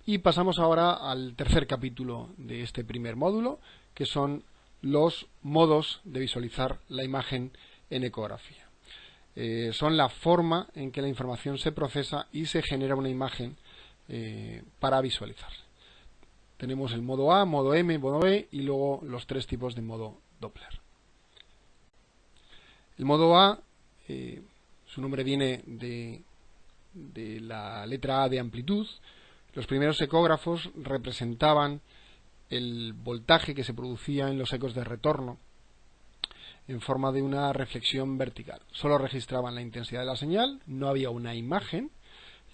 Y pasamos ahora al tercer capítulo de este primer módulo, que son los modos de visualizar la imagen en ecografía. Son la forma en que la información se procesa y se genera una imagen para visualizar. Tenemos el modo A, modo M, modo B y luego los tres tipos de modo Doppler. El modo A, su nombre viene de la letra A de amplitud. Los primeros ecógrafos representaban el voltaje que se producía en los ecos de retorno en forma de una reflexión vertical. Solo registraban la intensidad de la señal, no había una imagen.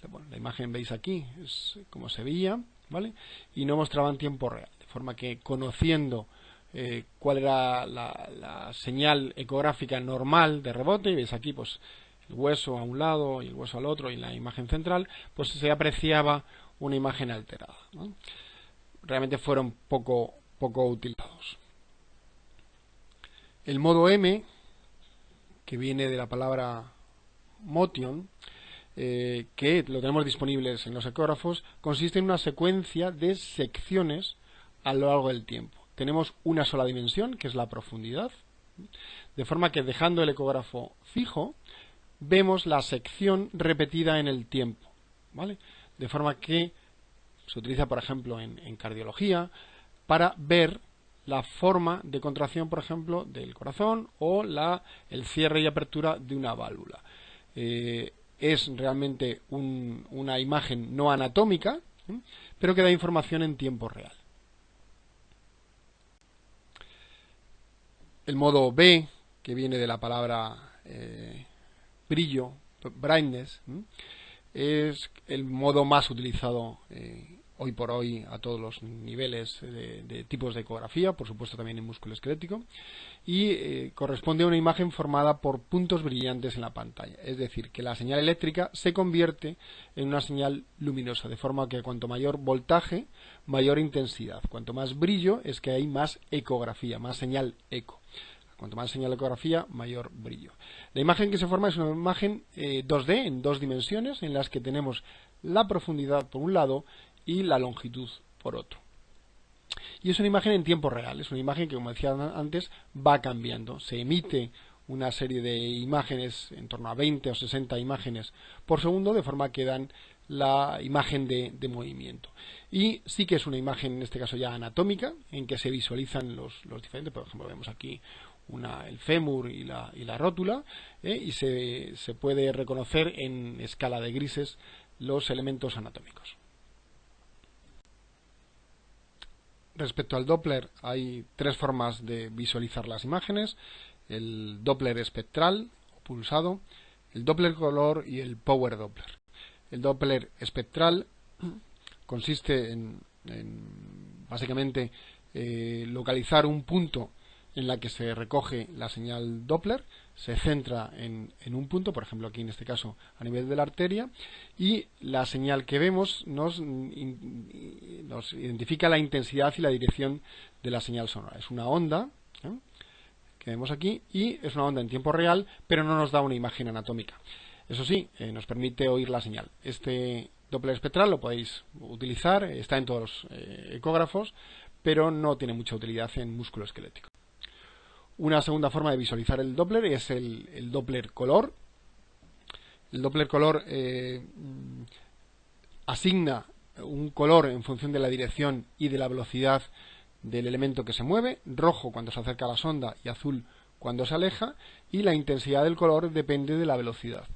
Bueno, la imagen veis aquí, es como se veía, ¿vale? Y no mostraban tiempo real, de forma que conociendo cuál era la señal ecográfica normal de rebote, y veis aquí pues el hueso a un lado y el hueso al otro y la imagen central, pues se apreciaba una imagen alterada, ¿no? Realmente fueron poco utilizados. El modo M, que viene de la palabra motion, que lo tenemos disponibles en los ecógrafos, consiste en una secuencia de secciones a lo largo del tiempo. Tenemos una sola dimensión, que es la profundidad, de forma que dejando el ecógrafo fijo, vemos la sección repetida en el tiempo, ¿vale? De forma que se utiliza, por ejemplo, en cardiología, para ver la forma de contracción, por ejemplo, del corazón o el cierre y apertura de una válvula. Es realmente una imagen no anatómica, pero que da información en tiempo real. El modo B, que viene de la palabra brillo, brightness, es el modo más utilizado hoy por hoy a todos los niveles de tipos de ecografía, por supuesto también en músculo esquelético, y corresponde a una imagen formada por puntos brillantes en la pantalla, es decir, que la señal eléctrica se convierte en una señal luminosa, de forma que cuanto mayor voltaje, mayor intensidad, cuanto más brillo es que hay más ecografía, más señal eco. Cuanto más señal de ecografía, mayor brillo. La imagen que se forma es una imagen 2D en dos dimensiones, en las que tenemos la profundidad por un lado y la longitud por otro. Y es una imagen en tiempo real, es una imagen que, como decía antes, va cambiando. Se emite una serie de imágenes, en torno a 20 o 60 imágenes por segundo, de forma que dan la imagen de movimiento. Y sí que es una imagen, en este caso ya anatómica, en que se visualizan los diferentes, por ejemplo, vemos aquí el fémur y la rótula, y se puede reconocer en escala de grises los elementos anatómicos. Respecto al Doppler, hay tres formas de visualizar las imágenes: el Doppler espectral o pulsado, el Doppler color y el Power Doppler. El Doppler espectral consiste en básicamente localizar un punto en la que se recoge la señal Doppler, se centra en un punto, por ejemplo aquí en este caso a nivel de la arteria, y la señal que vemos nos identifica la intensidad y la dirección de la señal sonora. Es una onda que vemos aquí y es una onda en tiempo real, pero no nos da una imagen anatómica. Eso sí, nos permite oír la señal. Este Doppler espectral lo podéis utilizar, está en todos los ecógrafos, pero no tiene mucha utilidad en músculo esquelético. Una segunda forma de visualizar el Doppler es el Doppler color. El Doppler color asigna un color en función de la dirección y de la velocidad del elemento que se mueve, rojo cuando se acerca a la sonda y azul cuando se aleja, y la intensidad del color depende de la velocidad.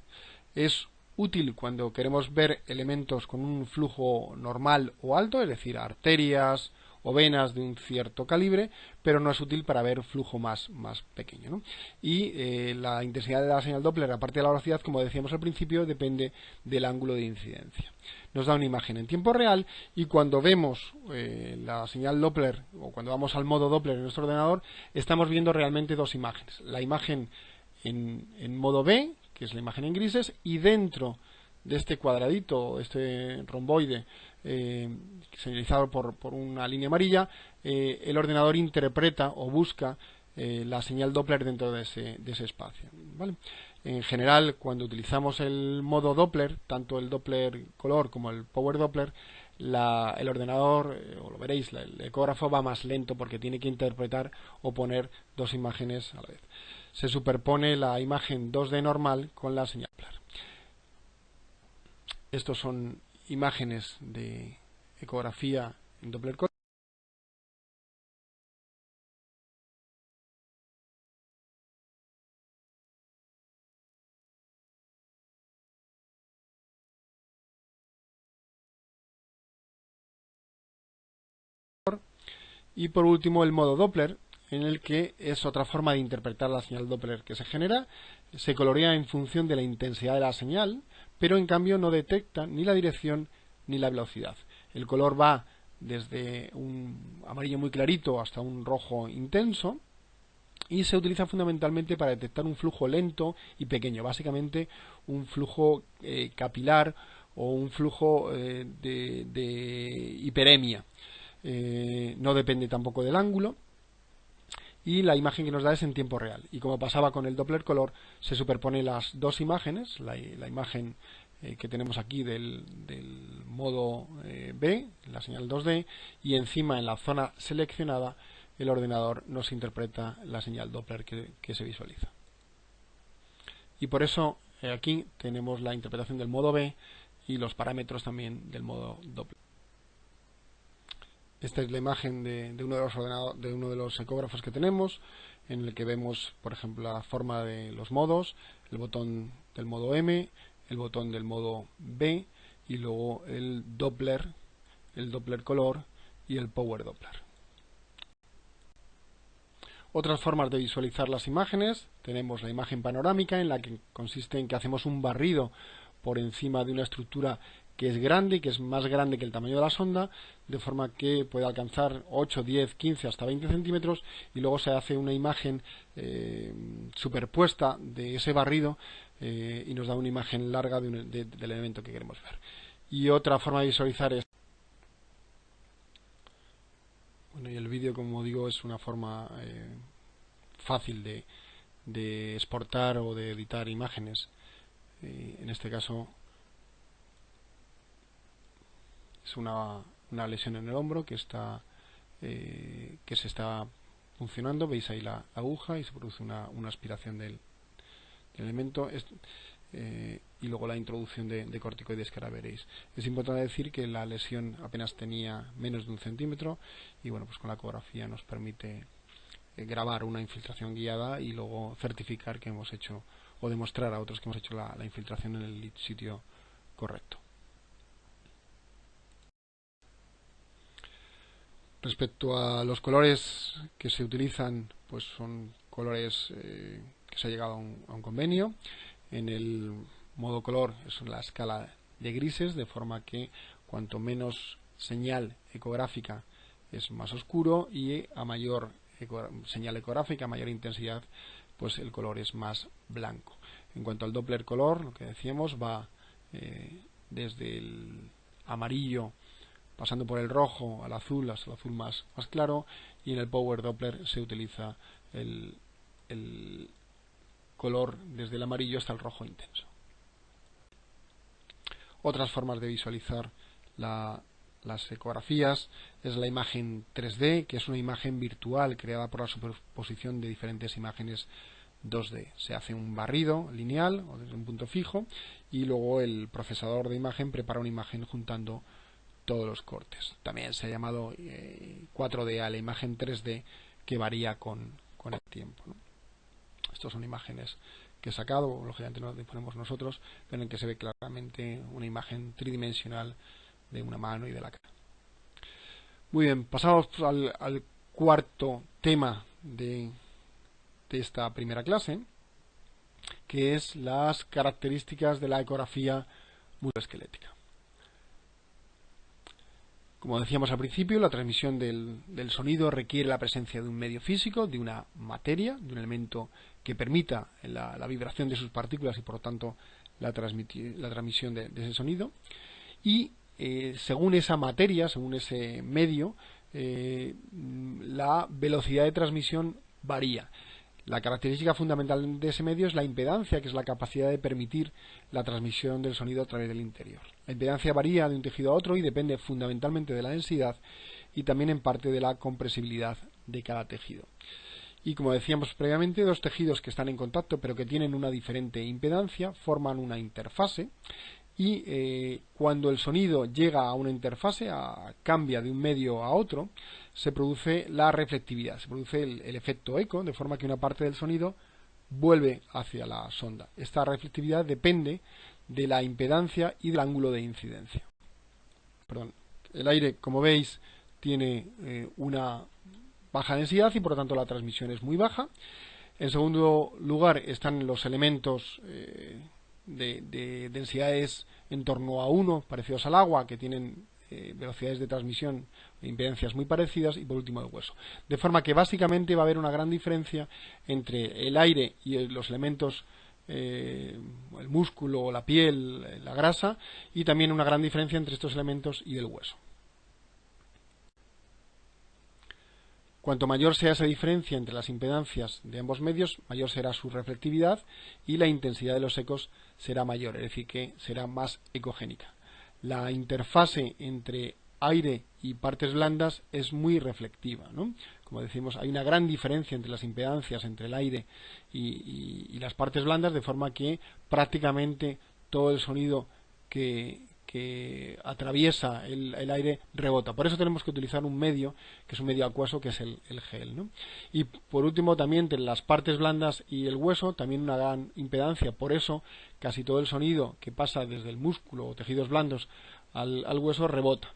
Es útil cuando queremos ver elementos con un flujo normal o alto, es decir, arterias o venas de un cierto calibre, pero no es útil para ver flujo más pequeño, ¿no? Y la intensidad de la señal Doppler, aparte de la velocidad, como decíamos al principio, depende del ángulo de incidencia. Nos da una imagen en tiempo real, y cuando vemos la señal Doppler, o cuando vamos al modo Doppler en nuestro ordenador, estamos viendo realmente dos imágenes. La imagen en modo B, que es la imagen en grises, y dentro de este cuadradito, este romboide, señalizado por una línea amarilla, el ordenador interpreta o busca la señal Doppler dentro de ese espacio, ¿vale? En general, cuando utilizamos el modo Doppler, tanto el Doppler color como el Power Doppler, el ordenador, o lo veréis, el ecógrafo va más lento porque tiene que interpretar o poner dos imágenes a la vez. Se superpone la imagen 2D normal con la señal Doppler. Estos son imágenes de ecografía en Doppler color. Y por último el modo Doppler, en el que es otra forma de interpretar la señal Doppler que se genera. Se colorea en función de la intensidad de la señal, pero en cambio no detecta ni la dirección ni la velocidad. El color va desde un amarillo muy clarito hasta un rojo intenso y se utiliza fundamentalmente para detectar un flujo lento y pequeño, básicamente un flujo capilar o un flujo de hiperemia. No depende tampoco del ángulo y la imagen que nos da es en tiempo real. Y como pasaba con el Doppler color, se superpone las dos imágenes, la imagen que tenemos aquí del modo B, la señal 2D, y encima en la zona seleccionada el ordenador nos interpreta la señal Doppler que se visualiza. Y por eso aquí tenemos la interpretación del modo B y los parámetros también del modo Doppler. Esta es la imagen de uno de los ecógrafos que tenemos, en el que vemos, por ejemplo, la forma de los modos, el botón del modo M, el botón del modo B y luego el Doppler color y el Power Doppler. Otras formas de visualizar las imágenes: tenemos la imagen panorámica, en la que consiste en que hacemos un barrido por encima de una estructura que es grande, que es más grande que el tamaño de la sonda, de forma que puede alcanzar 8, 10, 15, hasta 20 centímetros, y luego se hace una imagen superpuesta de ese barrido y nos da una imagen larga del elemento que queremos ver. Y otra forma de visualizar es... Bueno, y el vídeo, como digo, es una forma fácil de exportar o de editar imágenes. En este caso es una lesión en el hombro que se está funcionando. Veis ahí la aguja y se produce una aspiración del elemento. Y luego la introducción de corticoides, que ahora veréis. Es importante decir que la lesión apenas tenía menos de 1 centímetro y bueno, pues con la ecografía nos permite grabar una infiltración guiada y luego certificar que hemos hecho, o demostrar a otros que hemos hecho la infiltración en el sitio correcto. Respecto a los colores que se utilizan, pues son colores que se ha llegado a un convenio. En el modo color es la escala de grises, de forma que cuanto menos señal ecográfica es más oscuro, y a mayor señal ecográfica, a mayor intensidad, pues el color es más blanco. En cuanto al Doppler color, lo que decíamos, va desde el amarillo pasando por el rojo al azul, hasta el azul más claro, y en el Power Doppler se utiliza el color desde el amarillo hasta el rojo intenso. Otras formas de visualizar las ecografías es la imagen 3D, que es una imagen virtual creada por la superposición de diferentes imágenes 2D. Se hace un barrido lineal o desde un punto fijo y luego el procesador de imagen prepara una imagen juntando todos los cortes. También se ha llamado 4D a la imagen 3D, que varía con el tiempo, ¿no? Estos son imágenes que he sacado, lógicamente no disponemos nosotros, pero en que se ve claramente una imagen tridimensional de una mano y de la cara. Muy bien, pasamos al cuarto tema de esta primera clase, que es las características de la ecografía musculoesquelética. Como decíamos al principio, la transmisión del sonido requiere la presencia de un medio físico, de una materia, de un elemento que permita la vibración de sus partículas y por lo tanto la transmisión de ese sonido. Y según esa materia, según ese medio, la velocidad de transmisión varía. La característica fundamental de ese medio es la impedancia, que es la capacidad de permitir la transmisión del sonido a través del interior. La impedancia varía de un tejido a otro y depende fundamentalmente de la densidad y también en parte de la compresibilidad de cada tejido. Y como decíamos previamente, dos tejidos que están en contacto pero que tienen una diferente impedancia forman una interfase y cuando el sonido llega a una interfase, cambia de un medio a otro, se produce la reflectividad, se produce el efecto eco, de forma que una parte del sonido vuelve hacia la sonda. Esta reflectividad depende de la impedancia y del ángulo de incidencia. El aire, como veis, tiene una baja densidad y por lo tanto la transmisión es muy baja. En segundo lugar están los elementos de densidades en torno a 1, parecidos al agua, que tienen velocidades de transmisión e impedancias muy parecidas, y por último el hueso. De forma que básicamente va a haber una gran diferencia entre el aire y los elementos, el músculo, la piel, la grasa, y también una gran diferencia entre estos elementos y el hueso. Cuanto mayor sea esa diferencia entre las impedancias de ambos medios, mayor será su reflectividad y la intensidad de los ecos será mayor, es decir, que será más ecogénica. La interfase entre aire y partes blandas es muy reflectiva, ¿no? Como decimos, hay una gran diferencia entre las impedancias entre el aire y las partes blandas, de forma que prácticamente todo el sonido que atraviesa el aire rebota. Por eso tenemos que utilizar un medio, que es un medio acuoso, que es el gel, ¿no? Y por último, también entre las partes blandas y el hueso, también una gran impedancia. Por eso casi todo el sonido que pasa desde el músculo o tejidos blandos al hueso rebota.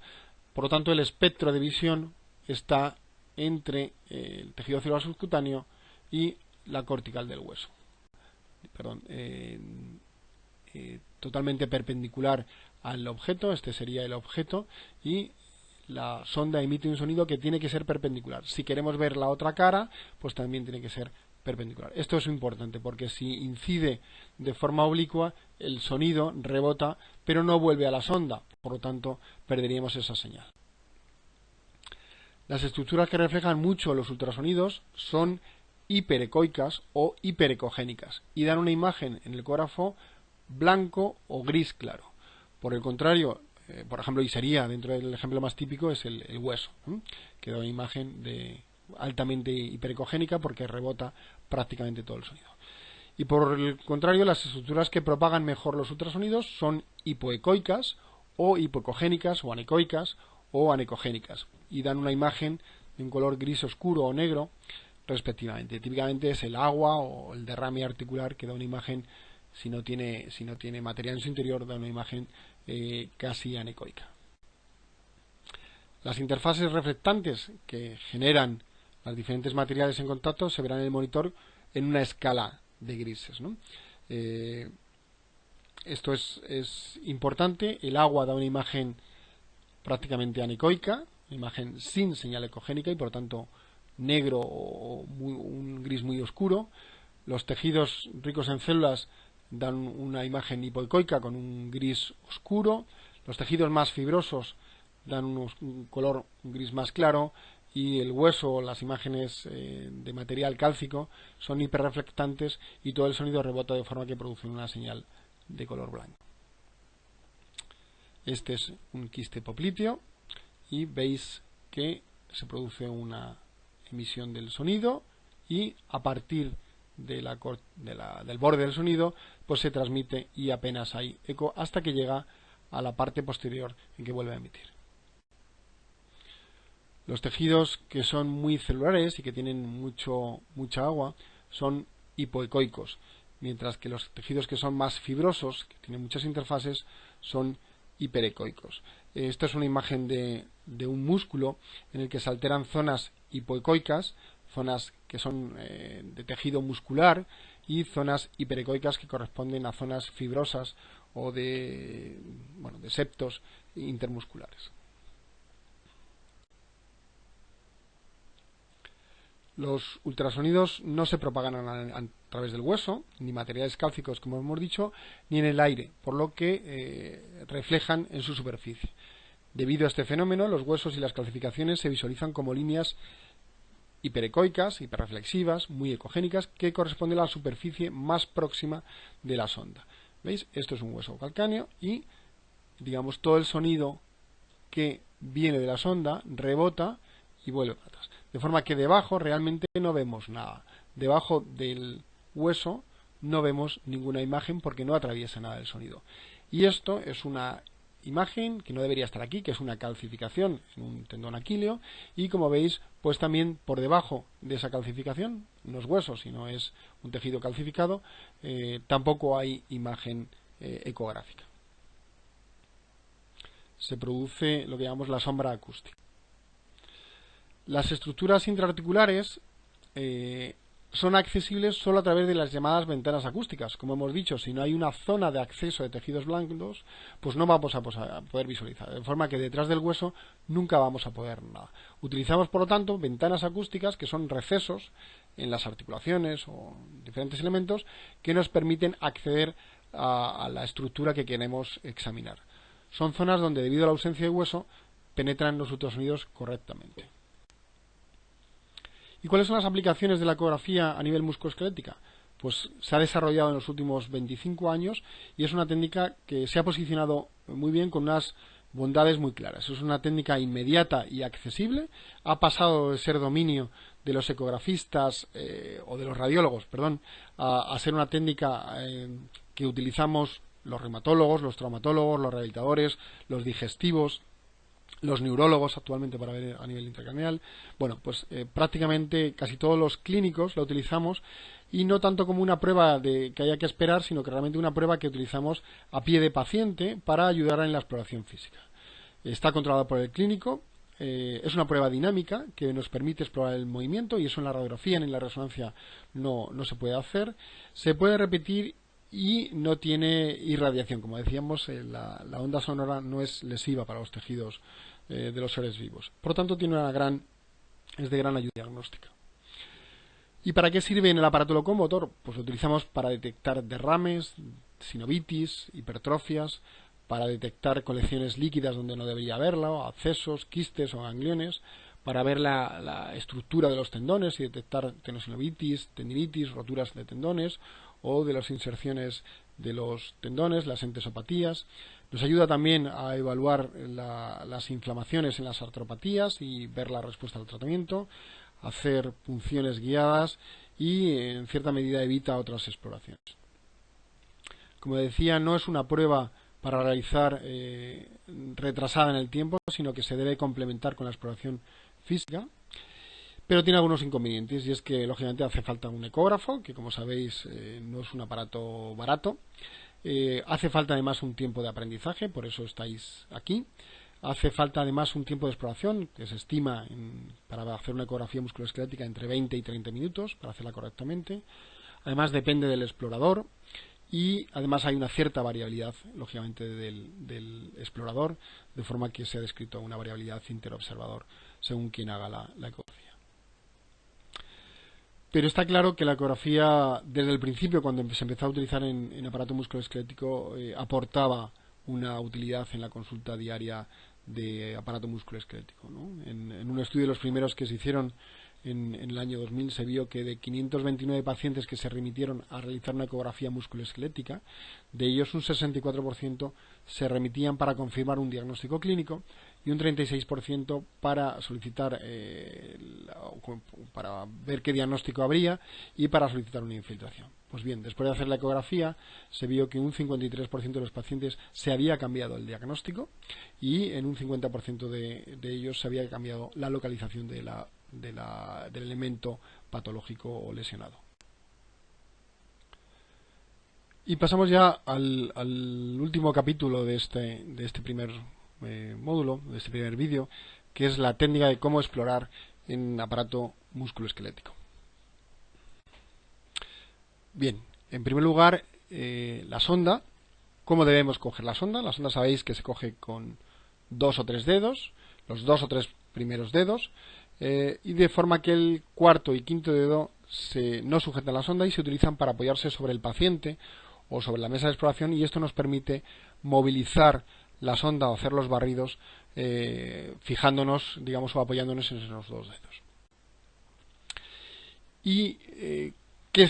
Por lo tanto, el espectro de visión está entre el tejido celular subcutáneo y la cortical del hueso. Totalmente perpendicular al objeto, este sería el objeto, y la sonda emite un sonido que tiene que ser perpendicular. Si queremos ver la otra cara, pues también tiene que ser perpendicular. Esto es importante porque si incide de forma oblicua, el sonido rebota, pero no vuelve a la sonda, por lo tanto perderíamos esa señal. Las estructuras que reflejan mucho los ultrasonidos son hiperecoicas o hiperecogénicas y dan una imagen en el ecógrafo blanco o gris claro. Por el contrario, por ejemplo, y sería, dentro del ejemplo más típico, es el hueso, que da una imagen altamente hiperecogénica porque rebota prácticamente todo el sonido. Y por el contrario, las estructuras que propagan mejor los ultrasonidos son hipoecoicas o hipoecogénicas o anecoicas o anecogénicas y dan una imagen de un color gris oscuro o negro respectivamente. Típicamente es el agua o el derrame articular que da una imagen, si no tiene material en su interior, da una imagen casi anecoica. Las interfaces reflectantes que generan los diferentes materiales en contacto se verán en el monitor en una escala de grises, ¿no? Esto es importante. El agua da una imagen prácticamente anecoica, una imagen sin señal ecogénica y por lo tanto negro o un gris muy oscuro. Los tejidos ricos en células dan una imagen hipoecoica con un gris oscuro. Los tejidos más fibrosos dan un color gris más claro y el hueso, las imágenes de material cálcico son hiperreflectantes y todo el sonido rebota de forma que produce una señal de color blanco. Este es un quiste popliteo y veis que se produce una emisión del sonido y a partir del borde del sonido pues se transmite y apenas hay eco hasta que llega a la parte posterior en que vuelve a emitir. Los tejidos que son muy celulares y que tienen mucha agua son hipoecoicos, mientras que los tejidos que son más fibrosos, que tienen muchas interfaces, son hiperecoicos. Esta es una imagen de un músculo en el que se alteran zonas hipoecoicas, zonas que son de tejido muscular, y zonas hiperecoicas que corresponden a zonas fibrosas o de septos intermusculares. Los ultrasonidos no se propagan a través del hueso, ni materiales cálcicos, como hemos dicho, ni en el aire, por lo que reflejan en su superficie. Debido a este fenómeno, los huesos y las calcificaciones se visualizan como líneas hiperecoicas, hiperreflexivas, muy ecogénicas, que corresponden a la superficie más próxima de la sonda. ¿Veis? Esto es un hueso calcáneo y, digamos, todo el sonido que viene de la sonda rebota y vuelve para atrás. De forma que debajo realmente no vemos nada. Debajo del hueso no vemos ninguna imagen porque no atraviesa nada del sonido. Y esto es una imagen que no debería estar aquí, que es una calcificación en un tendón aquileo, y como veis, pues también por debajo de esa calcificación, no es hueso, sino es un tejido calcificado, tampoco hay imagen ecográfica. Se produce lo que llamamos la sombra acústica. Las estructuras intraarticulares son accesibles solo a través de las llamadas ventanas acústicas. Como hemos dicho, si no hay una zona de acceso de tejidos blandos, pues no vamos a poder visualizar. De forma que detrás del hueso nunca vamos a poder nada. Utilizamos, por lo tanto, ventanas acústicas, que son recesos en las articulaciones o diferentes elementos, que nos permiten acceder a la estructura que queremos examinar. Son zonas donde, debido a la ausencia de hueso, penetran los ultrasonidos correctamente. ¿Y cuáles son las aplicaciones de la ecografía a nivel musculoesquelética? Pues se ha desarrollado en los últimos 25 años y es una técnica que se ha posicionado muy bien con unas bondades muy claras. Es una técnica inmediata y accesible, ha pasado de ser dominio de los ecografistas o de los radiólogos, a ser una técnica que utilizamos los reumatólogos, los traumatólogos, los rehabilitadores, los digestivos, los neurólogos actualmente para ver a nivel intracraneal. Bueno, pues prácticamente casi todos los clínicos la utilizamos, y no tanto como una prueba que haya que esperar, sino que realmente una prueba que utilizamos a pie de paciente para ayudar en la exploración física. Está controlada por el clínico, es una prueba dinámica que nos permite explorar el movimiento, y eso en la radiografía ni en la resonancia no se puede hacer. Se puede repetir y no tiene irradiación. Como decíamos, la onda sonora no es lesiva para los tejidos de los seres vivos. Por lo tanto, es de gran ayuda diagnóstica. ¿Y para qué sirve en el aparato locomotor? Pues lo utilizamos para detectar derrames, sinovitis, hipertrofias, para detectar colecciones líquidas donde no debería haberla, o abscesos, quistes o gangliones, para ver la estructura de los tendones y detectar tenosinovitis, tendinitis, roturas de tendones o de las inserciones de los tendones, las entesopatías. Nos ayuda también a evaluar las inflamaciones en las artropatías y ver la respuesta al tratamiento, hacer punciones guiadas y en cierta medida evita otras exploraciones. Como decía, no es una prueba para realizar retrasada en el tiempo, sino que se debe complementar con la exploración física, pero tiene algunos inconvenientes, y es que lógicamente hace falta un ecógrafo, que como sabéis no es un aparato barato. Hace falta además un tiempo de aprendizaje, por eso estáis aquí. Hace falta además un tiempo de exploración, que se estima para hacer una ecografía musculoesquelética entre 20 y 30 minutos, para hacerla correctamente. Además depende del explorador, y además hay una cierta variabilidad, lógicamente, del explorador, de forma que se ha descrito una variabilidad interobservador según quien haga la ecografía. Pero está claro que la ecografía, desde el principio, cuando se empezó a utilizar en aparato musculoesquelético, aportaba una utilidad en la consulta diaria de aparato musculoesquelético, ¿no? En un estudio de los primeros que se hicieron en el año 2000 se vio que de 529 pacientes que se remitieron a realizar una ecografía musculoesquelética, de ellos un 64% se remitían para confirmar un diagnóstico clínico y un 36% para solicitar para ver qué diagnóstico habría y para solicitar una infiltración. Pues bien, después de hacer la ecografía se vio que un 53% de los pacientes se había cambiado el diagnóstico, y en un 50% de ellos se había cambiado la localización del elemento patológico o lesionado. Y pasamos ya al último capítulo de este primer módulo, de este primer vídeo, que es la técnica de cómo explorar en aparato musculoesquelético. Bien, en primer lugar, la sonda. ¿Cómo debemos coger la sonda? La sonda sabéis que se coge con 2 o 3 dedos, los 2 o 3 primeros dedos, y de forma que el cuarto y quinto dedo no sujetan la sonda y se utilizan para apoyarse sobre el paciente o sobre la mesa de exploración, y esto nos permite movilizar la sonda o hacer los barridos fijándonos, digamos, o apoyándonos en esos 2 dedos. Y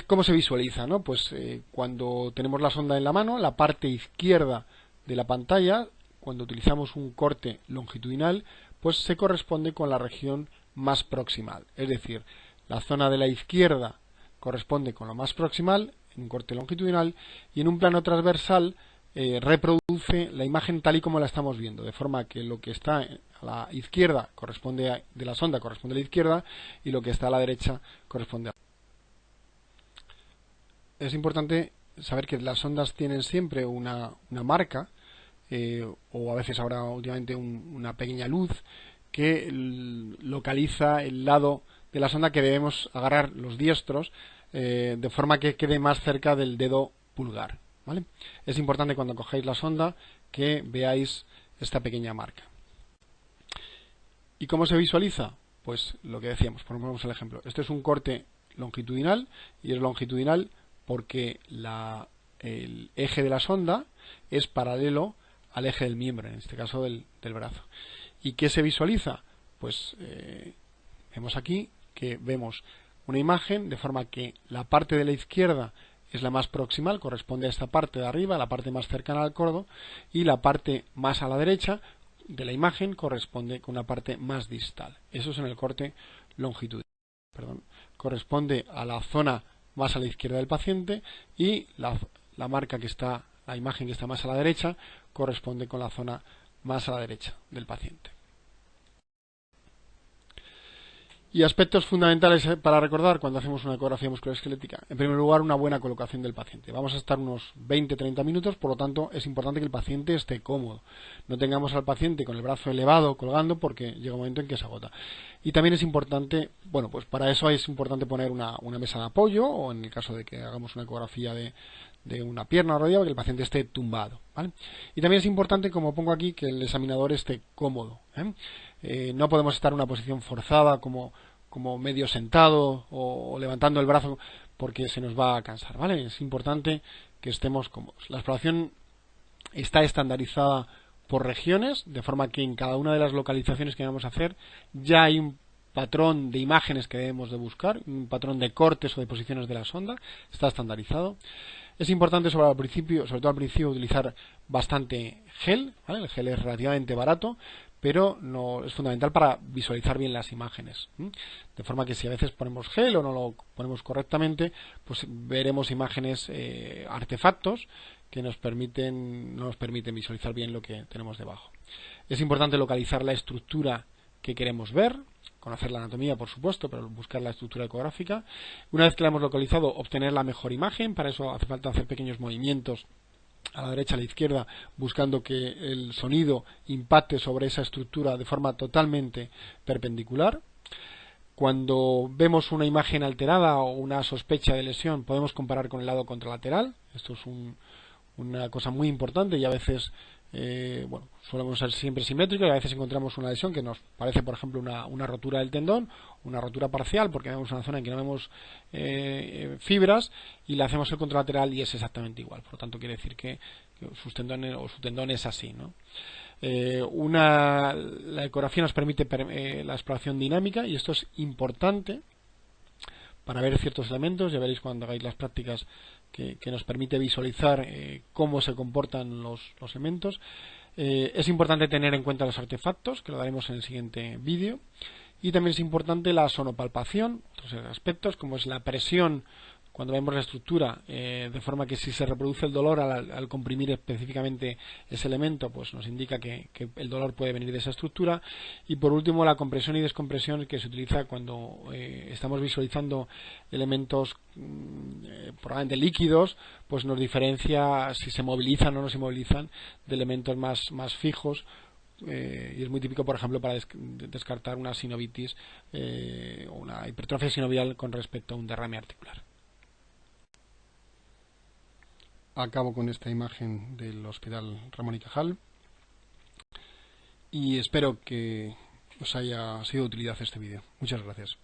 ¿cómo se visualiza, ¿no? Pues cuando tenemos la sonda en la mano, la parte izquierda de la pantalla, cuando utilizamos un corte longitudinal, pues se corresponde con la región más proximal. Es decir, la zona de la izquierda corresponde con lo más proximal, en un corte longitudinal, y en un plano transversal reproduce la imagen tal y como la estamos viendo, de forma que lo que está a la izquierda de la sonda corresponde a la izquierda y lo que está a la derecha corresponde a la derecha. Es importante saber que las sondas tienen siempre una marca, o a veces ahora últimamente una pequeña luz que localiza el lado de la sonda que debemos agarrar los diestros, de forma que quede más cerca del dedo pulgar, ¿vale? Es importante cuando cogéis la sonda que veáis esta pequeña marca. ¿Y cómo se visualiza? Pues lo que decíamos, ponemos el ejemplo. Este es un corte longitudinal, y es longitudinal porque el eje de la sonda es paralelo al eje del miembro, en este caso del brazo. ¿Y qué se visualiza? Pues vemos aquí que vemos una imagen de forma que la parte de la izquierda es la más proximal, corresponde a esta parte de arriba, la parte más cercana al codo, y la parte más a la derecha de la imagen corresponde con una parte más distal. Eso es en el corte longitudinal. Corresponde a la zona más a la izquierda del paciente, y la marca que está, la imagen que está más a la derecha, corresponde con la zona más a la derecha del paciente. Y aspectos fundamentales para recordar cuando hacemos una ecografía musculoesquelética. En primer lugar, una buena colocación del paciente. Vamos a estar unos 20-30 minutos, por lo tanto es importante que el paciente esté cómodo. No tengamos al paciente con el brazo elevado colgando, porque llega un momento en que se agota. Y también es importante, bueno, pues para eso es importante poner una mesa de apoyo, o en el caso de que hagamos una ecografía de una pierna o rodilla, que el paciente esté tumbado, ¿vale? Y también es importante, como pongo aquí, que el examinador esté cómodo, no podemos estar en una posición forzada como medio sentado o levantando el brazo, porque se nos va a cansar, ¿vale? Es importante que estemos cómodos. La exploración está estandarizada por regiones, de forma que en cada una de las localizaciones que vamos a hacer ya hay un patrón de imágenes que debemos de buscar, un patrón de cortes o de posiciones de la sonda, está estandarizado. Es importante sobre todo al principio, utilizar bastante gel, ¿vale? El gel es relativamente barato, pero no es fundamental para visualizar bien las imágenes, de forma que si a veces ponemos gel o no lo ponemos correctamente, pues veremos imágenes, artefactos que no nos permiten visualizar bien lo que tenemos debajo. Es importante localizar la estructura que queremos ver, conocer la anatomía, por supuesto, pero buscar la estructura ecográfica. Una vez que la hemos localizado, obtener la mejor imagen. Para eso hace falta hacer pequeños movimientos a la derecha, a la izquierda, buscando que el sonido impacte sobre esa estructura de forma totalmente perpendicular. Cuando vemos una imagen alterada o una sospecha de lesión, podemos comparar con el lado contralateral. Esto es una cosa muy importante, y a veces solemos ser siempre simétricos, y a veces encontramos una lesión que nos parece, por ejemplo, una rotura del tendón, una rotura parcial, porque vemos una zona en que no vemos fibras, y le hacemos el contralateral y es exactamente igual. Por lo tanto, quiere decir que su tendón es así, ¿no? La ecografía nos permite la exploración dinámica, y esto es importante para ver ciertos elementos. Ya veréis cuando hagáis las prácticas que nos permite visualizar cómo se comportan los elementos. Es importante tener en cuenta los artefactos, que lo daremos en el siguiente vídeo. Y también es importante la sonopalpación, otros aspectos como es la presión cuando vemos la estructura, de forma que si se reproduce el dolor al comprimir específicamente ese elemento, pues nos indica que el dolor puede venir de esa estructura. Y por último, la compresión y descompresión, que se utiliza cuando estamos visualizando elementos probablemente líquidos, pues nos diferencia si se movilizan o no se movilizan de elementos más fijos. Y es muy típico, por ejemplo, para descartar una sinovitis o una hipertrofia sinovial con respecto a un derrame articular. Acabo con esta imagen del Hospital Ramón y Cajal, y espero que os haya sido de utilidad este vídeo. Muchas gracias.